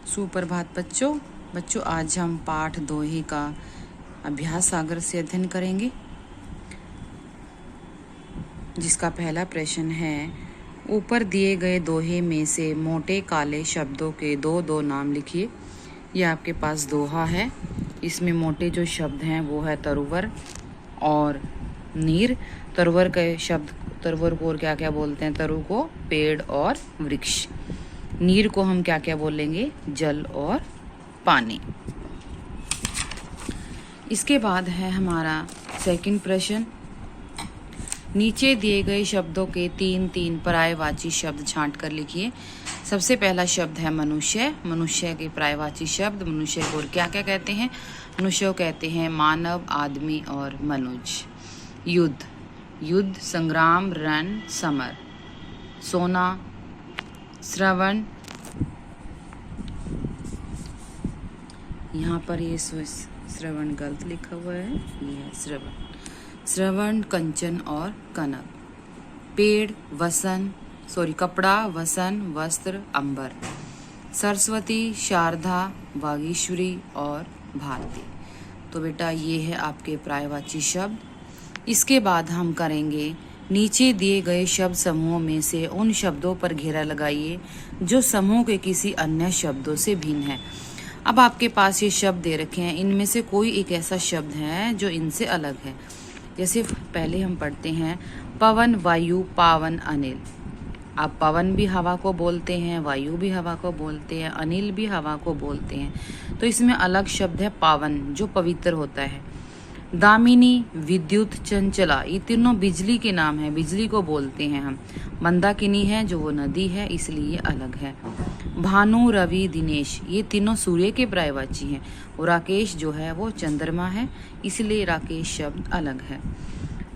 सुप्रभात बच्चों आज हम पाठ दोहे का अभ्यास सागर से अध्ययन करेंगे, जिसका पहला प्रश्न है ऊपर दिए गए दोहे में से मोटे काले शब्दों के दो नाम लिखिए। यह आपके पास दोहा है। इसमें मोटे जो शब्द हैं वो है तरुवर और नीर। तरुवर के शब्द, तरुवर को और क्या क्या बोलते हैं? तरु को पेड़ और वृक्ष। नीर को हम क्या क्या बोलेंगे? जल और पानी। इसके बाद है हमारा सेकंड प्रश्न। नीचे दिए गए शब्दों के तीन पर्यायवाची शब्द छांट कर लिखिए। सबसे पहला शब्द है मनुष्य। मनुष्य के पर्यायवाची शब्द मनुष्य को क्या क्या कहते हैं? मनुष्य को कहते हैं मानव, आदमी और मनुज। युद्ध, संग्राम, रण, समर। सोना, श्रवण। यहाँ पर ये श्रवण गलत लिखा हुआ है, ये है श्रवण, कंचन और कनक। पेड़, कपड़ा, वसन, वस्त्र, अंबर। सरस्वती, शारदा, वागीश्वरी और भारती। तो बेटा ये है आपके पर्यायवाची शब्द। इसके बाद हम करेंगे नीचे दिए गए शब्द समूहों में से उन शब्दों पर घेरा लगाइए जो समूह के किसी अन्य शब्दों से भिन्न है। अब आपके पास ये शब्द दे रखे हैं, इनमें से कोई एक ऐसा शब्द है जो इनसे अलग है। जैसे पहले हम पढ़ते हैं पवन, वायु, पावन, अनिल। अब पवन भी हवा को बोलते हैं, वायु भी हवा को बोलते हैं, अनिल भी हवा को बोलते हैं। तो इसमें अलग शब्द है पावन, जो पवित्र होता है। दामिनी, विद्युत, चंचला, ये तीनों बिजली के नाम है, बिजली को बोलते हैं हम। मंदाकिनी है जो वो नदी है, इसलिए अलग है। भानु, रवि, दिनेश, ये तीनों सूर्य के पर्यायवाची हैं। और राकेश जो है वो चंद्रमा है, इसलिए राकेश शब्द अलग है।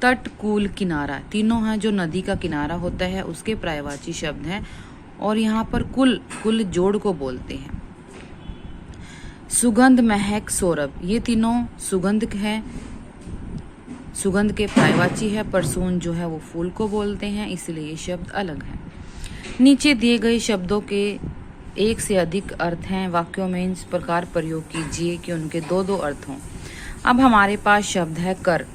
तट, कूल, किनारा, तीनों हैं जो नदी का किनारा होता है, उसके पर्यायवाची शब्द हैं। और यहाँ पर कुल जोड़ को बोलते हैं। सुगंध, महक, सौरभ, ये तीनों सुगंध हैं, सुगंध के पर्यायवाची है। परसून जो है वो फूल को बोलते हैं, इसलिए ये शब्द अलग है। नीचे दिए गए शब्दों के एक से अधिक अर्थ हैं। वाक्यों में इस प्रकार प्रयोग कीजिए कि उनके दो अर्थ हों। अब हमारे पास शब्द है कर।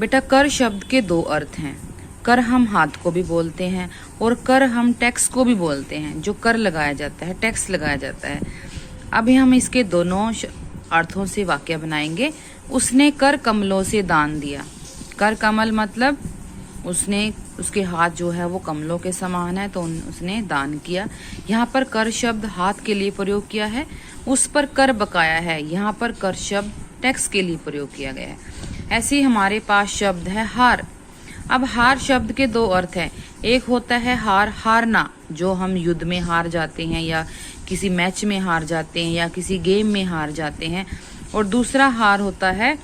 बेटा कर शब्द के दो अर्थ हैं। कर हम हाथ को भी बोलते हैं और कर हम टैक्स को भी बोलते हैं, जो कर लगाया जाता है, टैक्स लगाया जाता है। अभी हम इसके दोनों अर्थों से वाक्य बनाएंगे। उसने कर कमलों से दान दिया। कर कमल मतलब उसके हाथ जो है वो कमलों के समान है, तो उसने दान किया। यहाँ पर कर शब्द हाथ के लिए प्रयोग किया है। उस पर कर बकाया है, यहाँ पर कर शब्द टैक्स के लिए प्रयोग किया गया है। ऐसे ही हमारे पास शब्द है हार। अब हार शब्द के दो अर्थ हैं। एक होता है हारना, जो हम युद्ध में हार जाते हैं या किसी मैच में हार जाते हैं या किसी गेम में हार जाते हैं। और दूसरा हार होता है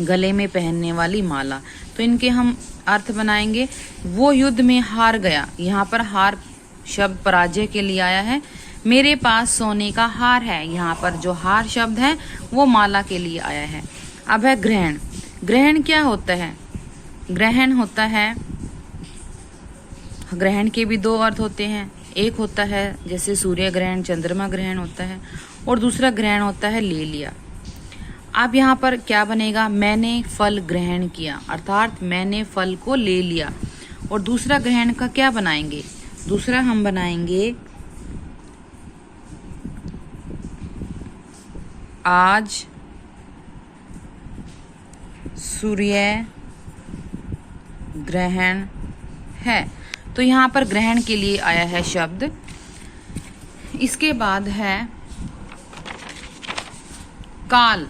गले में पहनने वाली माला। तो इनके हम अर्थ बनाएंगे। वो युद्ध में हार गया, यहाँ पर हार शब्द पराजय के लिए आया है। मेरे पास सोने का हार है, यहाँ पर जो हार शब्द है वो माला के लिए आया है। अब है ग्रहण। ग्रहण क्या होता है? ग्रहण होता है, ग्रहण के भी दो अर्थ होते हैं। एक होता है जैसे सूर्य ग्रहण, चंद्रमा ग्रहण होता है, और दूसरा ग्रहण होता है ले लिया। अब यहाँ पर क्या बनेगा? मैंने फल ग्रहण किया, अर्थात मैंने फल को ले लिया। और दूसरा ग्रहण का क्या बनाएंगे? दूसरा हम बनाएंगे आज सूर्य ग्रहण है। तो यहाँ पर ग्रहण के लिए आया है शब्द। इसके बाद है काल।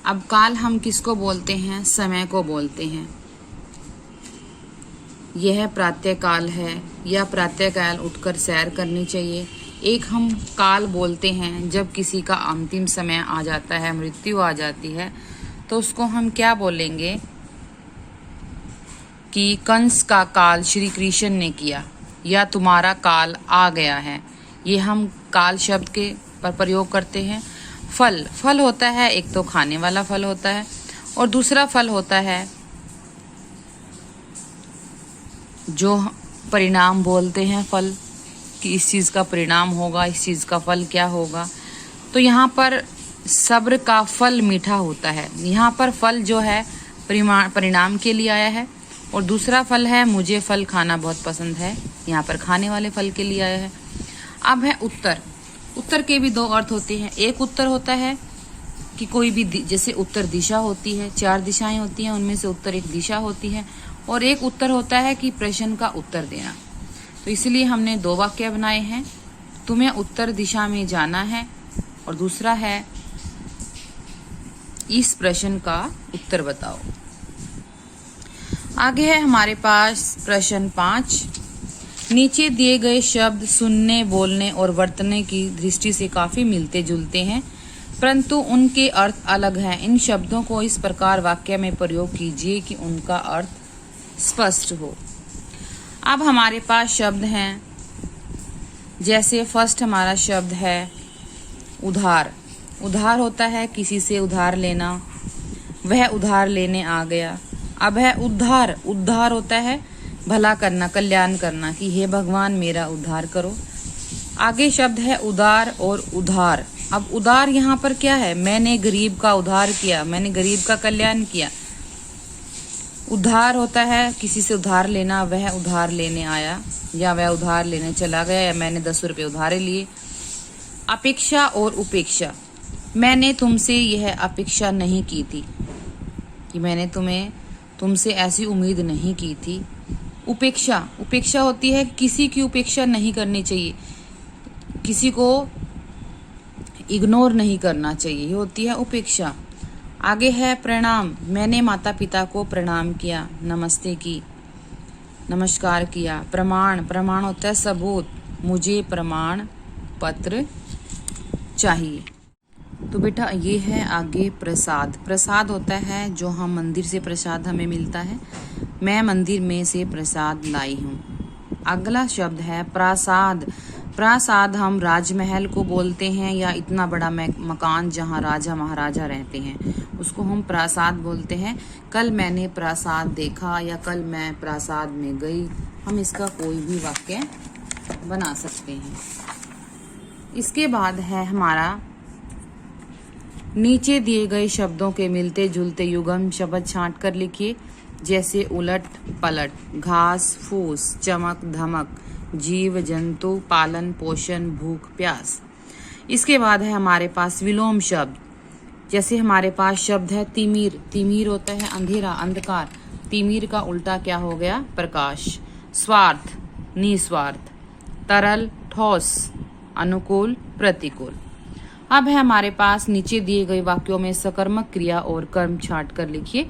अब काल हम किसको बोलते हैं? समय को बोलते हैं। यह प्रातःकाल है या प्रातःकाल उठकर सैर करनी चाहिए। एक हम काल बोलते हैं जब किसी का अंतिम समय आ जाता है, मृत्यु आ जाती है, तो उसको हम क्या बोलेंगे कि कंस का काल श्री कृष्ण ने किया, या तुम्हारा काल आ गया है। ये हम काल शब्द के पर प्रयोग करते हैं। फल होता है, एक तो खाने वाला फल होता है और दूसरा फल होता है जो परिणाम बोलते हैं फल कि इस चीज़ का परिणाम होगा, इस चीज़ का फल क्या होगा। तो यहाँ पर सब्र का फल मीठा होता है। यहाँ पर फल जो है परिणाम के लिए आया है, और दूसरा फल है मुझे फल खाना बहुत पसंद है, यहाँ पर खाने वाले फल के लिए आया है। अब है उत्तर। उत्तर के भी दो अर्थ होते हैं। एक उत्तर होता है कि कोई भी जैसे उत्तर दिशा होती है, 4 दिशाएं होती हैं, उनमें से उत्तर एक दिशा होती है, और एक उत्तर होता है कि प्रश्न का उत्तर देना। तो इसलिए हमने 2 वाक्य बनाए हैं, तुम्हें उत्तर दिशा में जाना है, और दूसरा है इस प्रश्न का उत्तर बताओ। आगे है हमारे पास प्रश्न 5। नीचे दिए गए शब्द सुनने, बोलने और वर्तने की दृष्टि से काफी मिलते जुलते हैं, परंतु उनके अर्थ अलग हैं। इन शब्दों को इस प्रकार वाक्य में प्रयोग कीजिए कि उनका अर्थ स्पष्ट हो। अब हमारे पास शब्द हैं, जैसे फर्स्ट हमारा शब्द है उधार। उधार होता है किसी से उधार लेना, वह उधार लेने आ गया। अब है उद्धार। उद्धार होता है भला करना, कल्याण करना, कि हे भगवान मेरा उद्धार करो। आगे शब्द है उदार और उधार। अब उदार यहाँ पर क्या है, मैंने गरीब का उधार किया, मैंने गरीब का कल्याण किया। उधार होता है किसी से उधार लेना, वह उधार लेने आया, या वह उधार लेने चला गया, या मैंने 10 रुपये उधारे लिए। अपेक्षा और उपेक्षा। मैंने तुमसे यह अपेक्षा नहीं की थी, कि मैंने तुमसे ऐसी उम्मीद नहीं की थी। उपेक्षा। उपेक्षा होती है किसी की उपेक्षा नहीं करनी चाहिए, किसी को इग्नोर नहीं करना चाहिए, ये होती है उपेक्षा। आगे है प्रणाम। मैंने माता पिता को प्रणाम किया, नमस्ते की, नमस्कार किया। प्रमाण। प्रमाण होता है सबूत, मुझे प्रमाण पत्र चाहिए। तो बेटा ये है आगे प्रसाद। प्रसाद होता है जो हम मंदिर से प्रसाद हमें मिलता है, मैं मंदिर में से प्रसाद लाई हूँ। अगला शब्द है प्रासाद। प्रासाद हम राजमहल को बोलते हैं, या इतना बड़ा मकान जहाँ राजा महाराजा रहते हैं, उसको हम प्रासाद बोलते हैं। कल मैंने प्रासाद देखा, या कल मैं प्रासाद में गई। हम इसका कोई भी वाक्य बना सकते हैं। इसके बाद है हमारा नीचे दिए गए शब्दों के मिलते जुलते युग्म शब्द छांट कर लिखिए, जैसे उलट पलट, घास फूस, चमक धमक, जीव जंतु, पालन पोषण, भूख प्यास। इसके बाद है हमारे पास विलोम शब्द। जैसे हमारे पास शब्द है तिमिर। तिमिर होता है अंधेरा, अंधकार। तिमिर का उल्टा क्या हो गया, प्रकाश। स्वार्थ, निस्वार्थ। तरल, ठोस, अनुकूल, प्रतिकूल। अब है हमारे पास नीचे दिए गए वाक्यों में सकर्मक क्रिया और कर्म छांट कर लिखिए।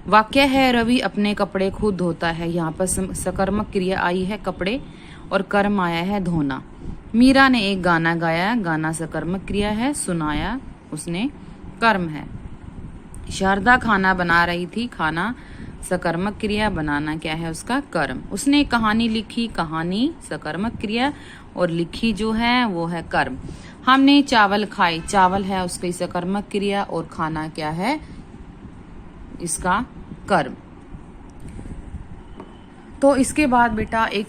वाक्य है रवि अपने कपड़े खुद धोता है। यहाँ पर सकर्मक क्रिया आई है कपड़े, और कर्म आया है धोना। मीरा ने एक गाना गाया, गाना सकर्मक क्रिया है, सुनाया उसने कर्म है। शारदा खाना बना रही थी, खाना सकर्मक क्रिया, बनाना क्या है उसका कर्म। उसने एक कहानी लिखी, कहानी सकर्मक क्रिया, और लिखी जो है वो है कर्म। हमने चावल खाए, चावल है उसकी सकर्मक क्रिया, और खाना क्या है इसका कर्म। तो इसके बाद बेटा एक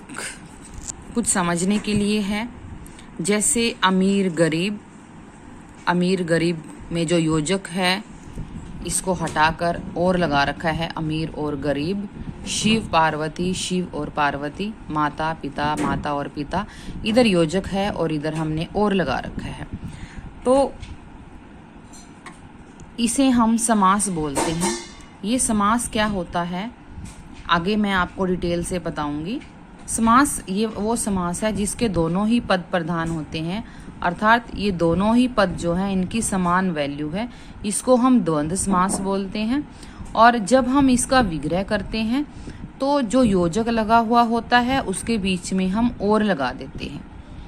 कुछ समझने के लिए है, जैसे अमीर गरीब। अमीर गरीब में जो योजक है इसको हटाकर और लगा रखा है, अमीर और गरीब। शिव पार्वती, शिव और पार्वती। माता पिता, माता और पिता। इधर योजक है और इधर हमने और लगा रखा है, तो इसे हम समास बोलते हैं। ये समास क्या होता है आगे मैं आपको डिटेल से बताऊंगी। समास ये वो समास है जिसके दोनों ही पद प्रधान होते हैं, अर्थात ये दोनों ही पद जो हैं इनकी समान वैल्यू है, इसको हम द्वंद्व समास बोलते हैं। और जब हम इसका विग्रह करते हैं तो जो योजक लगा हुआ होता है उसके बीच में हम और लगा देते हैं।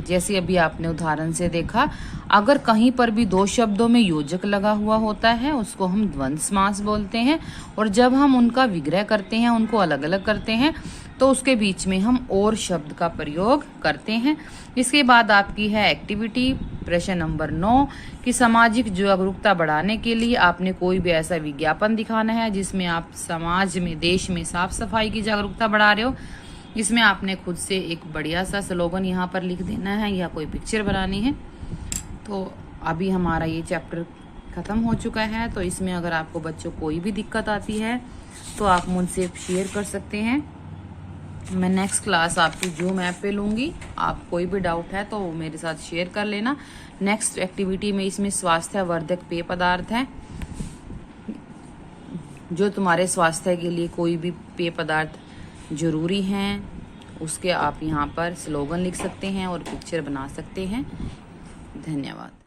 जैसे अभी आपने उदाहरण से देखा, अगर कहीं पर भी 2 शब्दों में योजक लगा हुआ होता है उसको हम द्वंद्व समास बोलते हैं, और जब हम उनका विग्रह करते हैं, उनको अलग अलग करते हैं, तो उसके बीच में हम और शब्द का प्रयोग करते हैं। इसके बाद आपकी है एक्टिविटी प्रश्न नंबर 9 कि सामाजिक जागरूकता बढ़ाने के लिए आपने कोई भी ऐसा विज्ञापन दिखाना है जिसमें आप समाज में, देश में साफ सफाई की जागरूकता बढ़ा रहे हो। इसमें आपने खुद से एक बढ़िया सा स्लोगन यहाँ पर लिख देना है या कोई पिक्चर बनानी है। तो अभी हमारा ये चैप्टर ख़त्म हो चुका है। तो इसमें अगर आपको बच्चों कोई भी दिक्कत आती है तो आप मुझसे शेयर कर सकते हैं। मैं नेक्स्ट क्लास आपकी जूम ऐप पे लूँगी। आप कोई भी डाउट है तो मेरे साथ शेयर कर लेना। नेक्स्ट एक्टिविटी में इसमें स्वास्थ्यवर्धक पेय पदार्थ हैं, जो तुम्हारे स्वास्थ्य के लिए कोई भी पेय पदार्थ ज़रूरी हैं, उसके आप यहाँ पर स्लोगन लिख सकते हैं और पिक्चर बना सकते हैं। धन्यवाद।